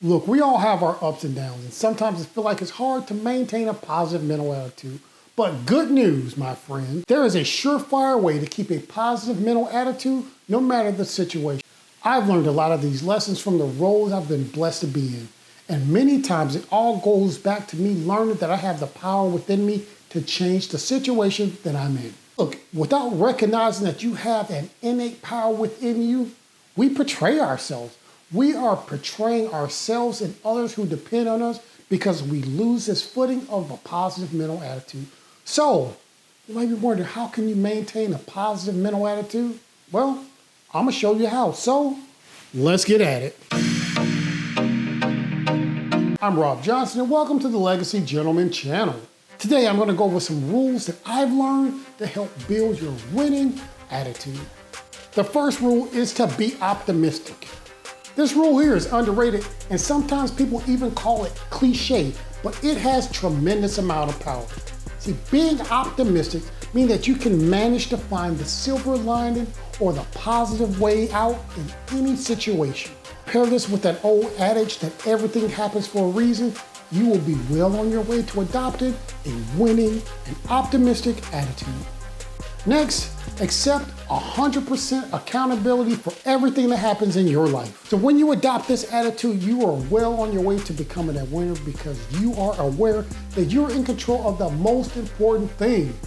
Look, we all have our ups and downs, and sometimes it feels like it's hard to maintain a positive mental attitude. But good news, my friend, there is a surefire way to keep a positive mental attitude no matter the situation. I've learned a lot of these lessons from the roles I've been blessed to be in. And many times it all goes back to me learning that I have the power within me to change the situation that I'm in. Look, without recognizing that you have an innate power within you, we betray ourselves. We are betraying ourselves and others who depend on us because we lose this footing of a positive mental attitude. So, you might be wondering, how can you maintain a positive mental attitude? Well, I'm gonna show you how. So, let's get at it. I'm Rob Johnson and welcome to the Legacy Gentleman channel. Today I'm gonna go over some rules that I've learned to help build your winning attitude. The first rule is to be optimistic. This rule here is underrated and sometimes people even call it cliche, but it has tremendous amount of power. See, being optimistic means that you can manage to find the silver lining or the positive way out in any situation. Pair this with that old adage that everything happens for a reason, you will be well on your way to adopting a winning and optimistic attitude. Next, accept 100% accountability for everything that happens in your life. So when you adopt this attitude, you are well on your way to becoming a winner because you are aware that you're in control of the most important thing,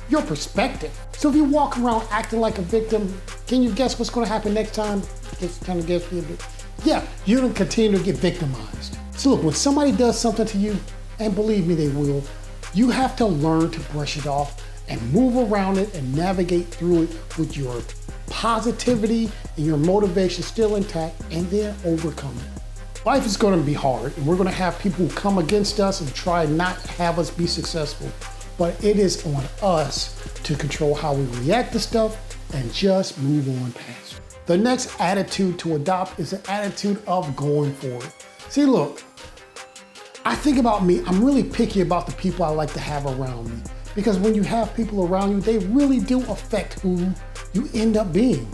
your perspective. So if you walk around acting like a victim, can you guess what's gonna happen next time? Just kind of guess a little bit. Yeah, you're gonna continue to get victimized. So look, when somebody does something to you, and believe me, they will, you have to learn to brush it off and move around it and navigate through it with your positivity and your motivation still intact and then overcome it. Life is gonna be hard and we're gonna have people who come against us and try not have us be successful. But it is on us to control how we react to stuff and just move on past it. The next attitude to adopt is an attitude of going for it. See, look, I think about me, I'm really picky about the people I like to have around me. Because when you have people around you, they really do affect who you end up being.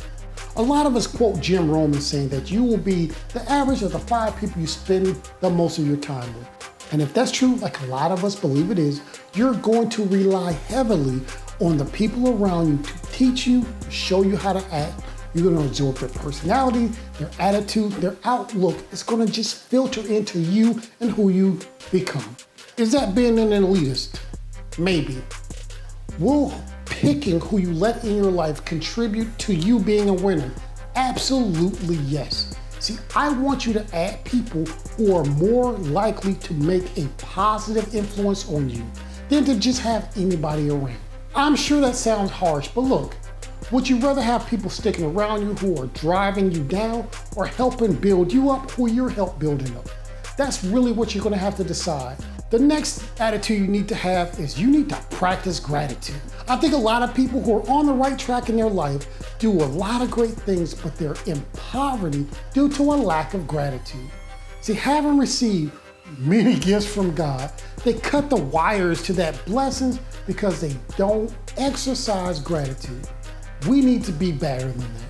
A lot of us quote Jim Rohn saying that you will be the average of the 5 people you spend the most of your time with. And if that's true, like a lot of us believe it is, you're going to rely heavily on the people around you to teach you, to show you how to act. You're gonna absorb their personality, their attitude, their outlook. It's gonna just filter into you and who you become. Is that being an elitist? Maybe. Will picking who you let in your life contribute to you being a winner? Absolutely yes. See, I want you to add people who are more likely to make a positive influence on you than to just have anybody around. I'm sure that sounds harsh, but look, would you rather have people sticking around you who are driving you down or helping build you up who you're help building up? That's really what you're gonna have to decide. The next attitude you need to have is you need to practice gratitude. I think a lot of people who are on the right track in their life do a lot of great things, but they're in poverty due to a lack of gratitude. See, having received many gifts from God, they cut the wires to that blessings because they don't exercise gratitude. We need to be better than that.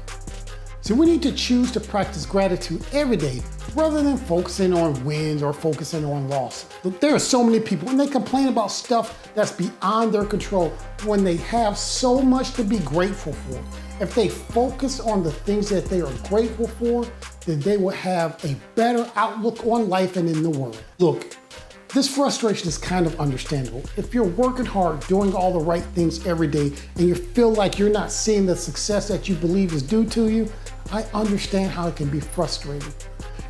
So we need to choose to practice gratitude every day rather than focusing on wins or focusing on losses. Look, there are so many people and they complain about stuff that's beyond their control when they have so much to be grateful for. If they focus on the things that they are grateful for, then they will have a better outlook on life and in the world. Look, this frustration is kind of understandable. If you're working hard, doing all the right things every day, and you feel like you're not seeing the success that you believe is due to you, I understand how it can be frustrating.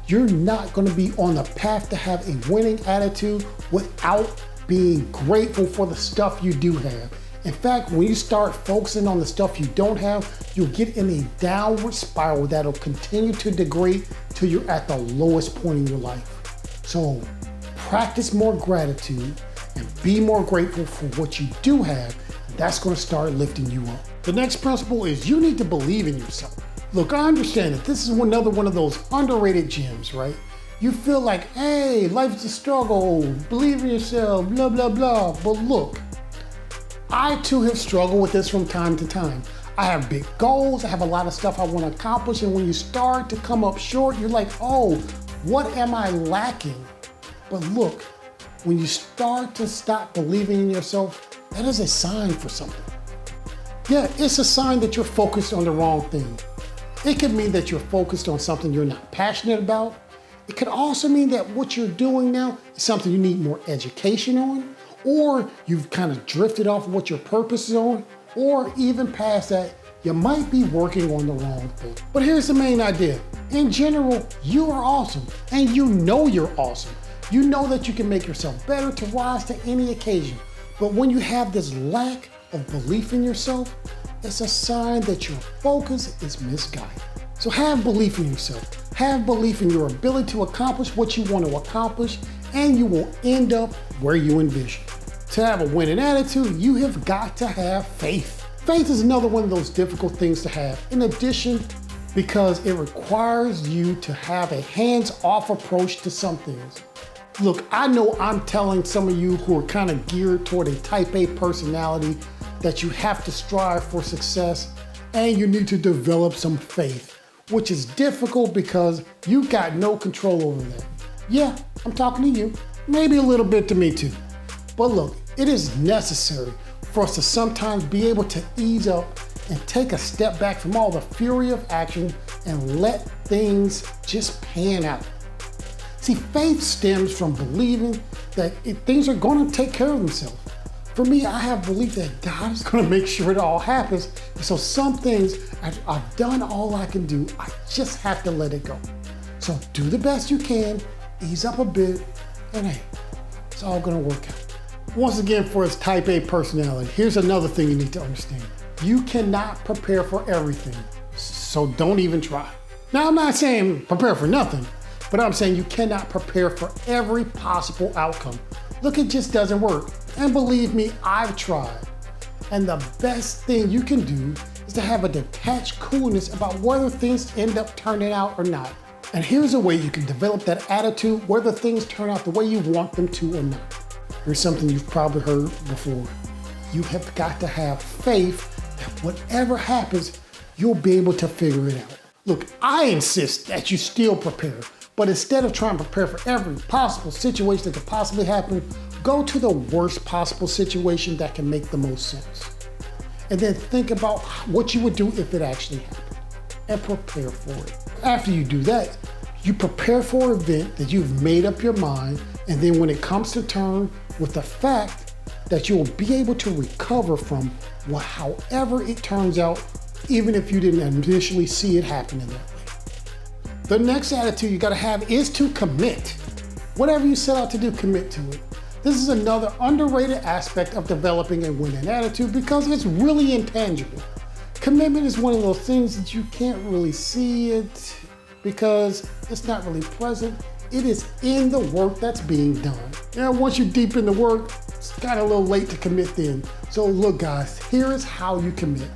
You're not gonna be on the path to have a winning attitude without being grateful for the stuff you do have. In fact, when you start focusing on the stuff you don't have, you'll get in a downward spiral that'll continue to degrade till you're at the lowest point in your life. So practice more gratitude and be more grateful for what you do have. That's gonna start lifting you up. The next principle is you need to believe in yourself. Look, I understand that this is another one of those underrated gems, right? You feel like, hey, life's a struggle, believe in yourself, blah, blah, blah. But look, I too have struggled with this from time to time. I have big goals, I have a lot of stuff I want to accomplish, and when you start to come up short, you're like, oh, What am I lacking? But look, when you start to stop believing in yourself, that is a sign for something. Yeah, it's a sign that you're focused on the wrong thing. It could mean that you're focused on something you're not passionate about. It could also mean that what you're doing now is something you need more education on, or you've kind of drifted off of what your purpose is on, or even past that, you might be working on the wrong thing. But here's the main idea. In general, you are awesome, and you know you're awesome. You know that you can make yourself better to rise to any occasion. But when you have this lack of belief in yourself, it's a sign that your focus is misguided. So have belief in yourself. Have belief in your ability to accomplish what you want to accomplish, and you will end up where you envision. To have a winning attitude, you have got to have faith. Faith is another one of those difficult things to have. In addition, because it requires you to have a hands-off approach to some things. Look, I know I'm telling some of you who are kind of geared toward a type A personality that you have to strive for success and you need to develop some faith, which is difficult because you've got no control over that. Yeah, I'm talking to you, maybe a little bit to me too. But look, it is necessary for us to sometimes be able to ease up and take a step back from all the fury of action and let things just pan out. See, faith stems from believing that things are going to take care of themselves. For me, I have belief that God is going to make sure it all happens. And so some things, I've done all I can do. I just have to let it go. So do the best you can, ease up a bit, and hey, it's all going to work out. Once again, for its type A personality, here's another thing you need to understand. You cannot prepare for everything, so don't even try. Now, I'm not saying prepare for nothing, but I'm saying you cannot prepare for every possible outcome. Look, it just doesn't work. And believe me, I've tried. And the best thing you can do is to have a detached coolness about whether things end up turning out or not. And here's a way you can develop that attitude whether things turn out the way you want them to or not. Here's something you've probably heard before. You have got to have faith that whatever happens, you'll be able to figure it out. Look, I insist that you still prepare, but instead of trying to prepare for every possible situation that could possibly happen, go to the worst possible situation that can make the most sense. And then think about what you would do if it actually happened and prepare for it. After you do that, you prepare for an event that you've made up your mind, and then when it comes to terms with the fact that you'll be able to recover from however it turns out, even if you didn't initially see it happening that way. The next attitude you gotta have is to commit. Whatever you set out to do, commit to it. This is another underrated aspect of developing a winning attitude because it's really intangible. Commitment is one of those things that you can't really see it because it's not really present. It is in the work that's being done. Now, once you're deep in the work, it's kind of a little late to commit then. So look guys, here is how you commit.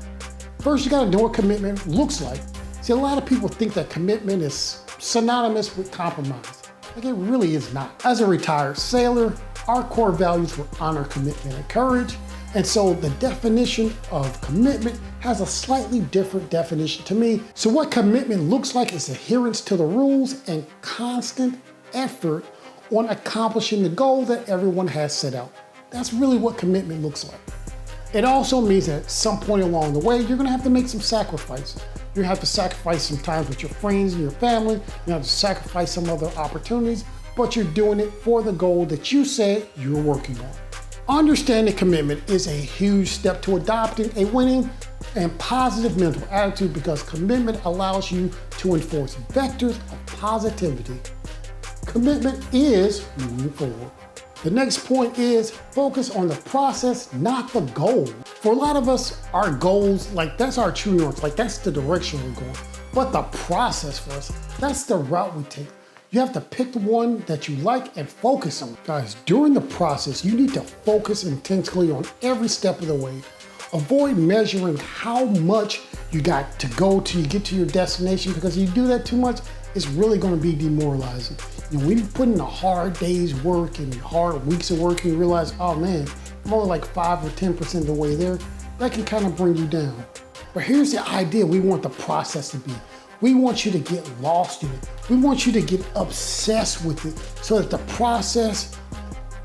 First, you gotta know what commitment looks like. See, a lot of people think that commitment is synonymous with compromise. Like it really is not. As a retired sailor, our core values were honor, commitment, and courage. And so the definition of commitment has a slightly different definition to me. So what commitment looks like is adherence to the rules and constant effort on accomplishing the goal that everyone has set out. That's really what commitment looks like. It also means that at some point along the way, you're gonna have to make some sacrifices. You're gonna have to sacrifice some time with your friends and your family. You have to sacrifice some other opportunities, but you're doing it for the goal that you said you're working on. Understanding commitment is a huge step to adopting a winning and positive mental attitude because commitment allows you to enforce vectors of positivity. Commitment is moving forward. The next point is focus on the process, not the goal. For a lot of us, our goals, that's our true north, that's the direction we're going. But the process for us, that's the route we take. You have to pick the one that you like and focus on. Guys, during the process, you need to focus intensely on every step of the way. Avoid measuring how much you got to go till you get to your destination because if you do that too much, it's really gonna be demoralizing. When you put in a hard day's work and hard weeks of work and you realize, oh man, I'm only like 5 or 10% of the way there, that can kind of bring you down. But here's the idea we want the process to be. We want you to get lost in it. We want you to get obsessed with it so that the process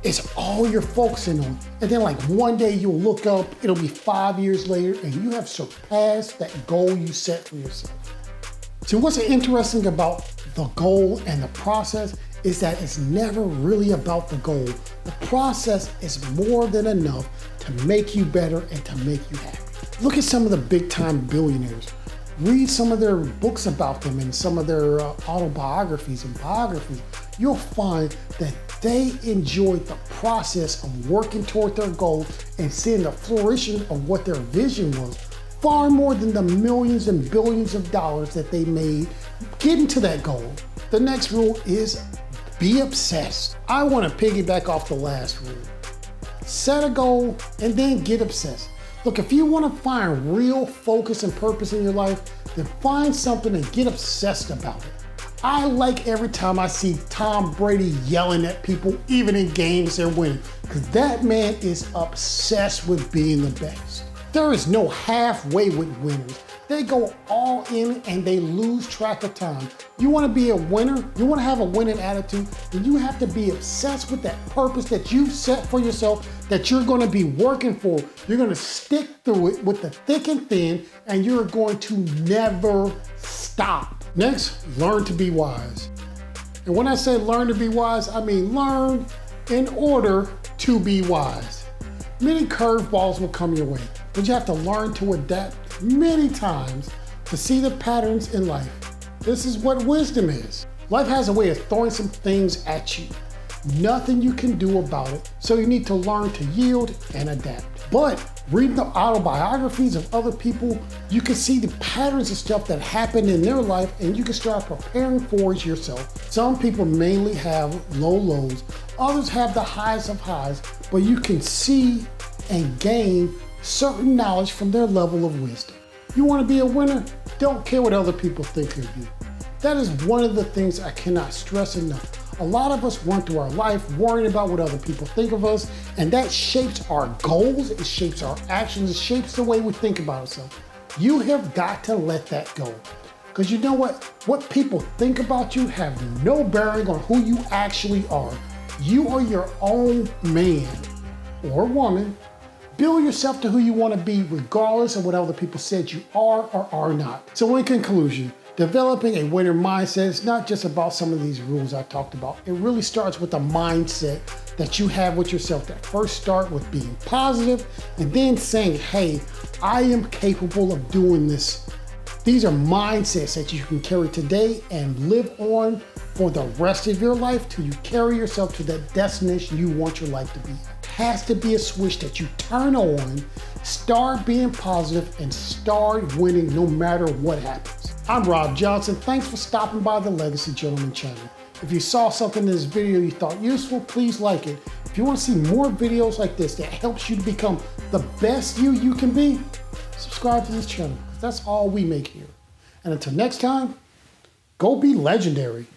is all you're focusing on. And then like one day you'll look up, it'll be 5 years later and you have surpassed that goal you set for yourself. So what's interesting about the goal and the process is that it's never really about the goal. The process is more than enough to make you better and to make you happy. Look at some of the big time billionaires. Read some of their books about them and some of their autobiographies and biographies. You'll find that they enjoyed the process of working toward their goal and seeing the flourishing of what their vision was far more than the millions and billions of dollars that they made getting to that goal. The next rule is be obsessed. I want to piggyback off the last rule. Set a goal and then get obsessed. Look, if you want to find real focus and purpose in your life, then find something and get obsessed about it. I like every time I see Tom Brady yelling at people, even in games they're winning, because that man is obsessed with being the best. There is no halfway with winners. They go all in and they lose track of time. You want to be a winner, you want to have a winning attitude, then you have to be obsessed with that purpose that you've set for yourself, that you're going to be working for. You're going to stick through it with the thick and thin, and you're going to never stop. Next, learn to be wise. And when I say learn to be wise, I mean learn in order to be wise. Many curveballs will come your way, but you have to learn to adapt many times to see the patterns in life. This is what wisdom is. Life has a way of throwing some things at you. Nothing you can do about it, so you need to learn to yield and adapt. But reading the autobiographies of other people, you can see the patterns of stuff that happened in their life and you can start preparing for it yourself. Some people mainly have low lows, others have the highs of highs, but you can see and gain certain knowledge from their level of wisdom. You want to be a winner? Don't care what other people think of you. That is one of the things I cannot stress enough. A lot of us run through our life worrying about what other people think of us, and that shapes our goals, it shapes our actions, it shapes the way we think about ourselves. You have got to let that go. Because you know what? What people think about you have no bearing on who you actually are. You are your own man or woman. Build yourself to who you want to be regardless of what other people said you are or are not. So in conclusion, developing a winner mindset is not just about some of these rules I talked about. It really starts with a mindset that you have with yourself that first start with being positive and then saying, hey, I am capable of doing this. These are mindsets that you can carry today and live on for the rest of your life till you carry yourself to that destination you want your life to be. It has to be a switch that you turn on, start being positive, and start winning no matter what happens. I'm Rob Johnson. Thanks for stopping by the Legacy Gentleman channel. If you saw something in this video you thought useful, please like it. If you want to see more videos like this that helps you to become the best you can be, subscribe to this channel. That's all we make here. And until next time, go be legendary.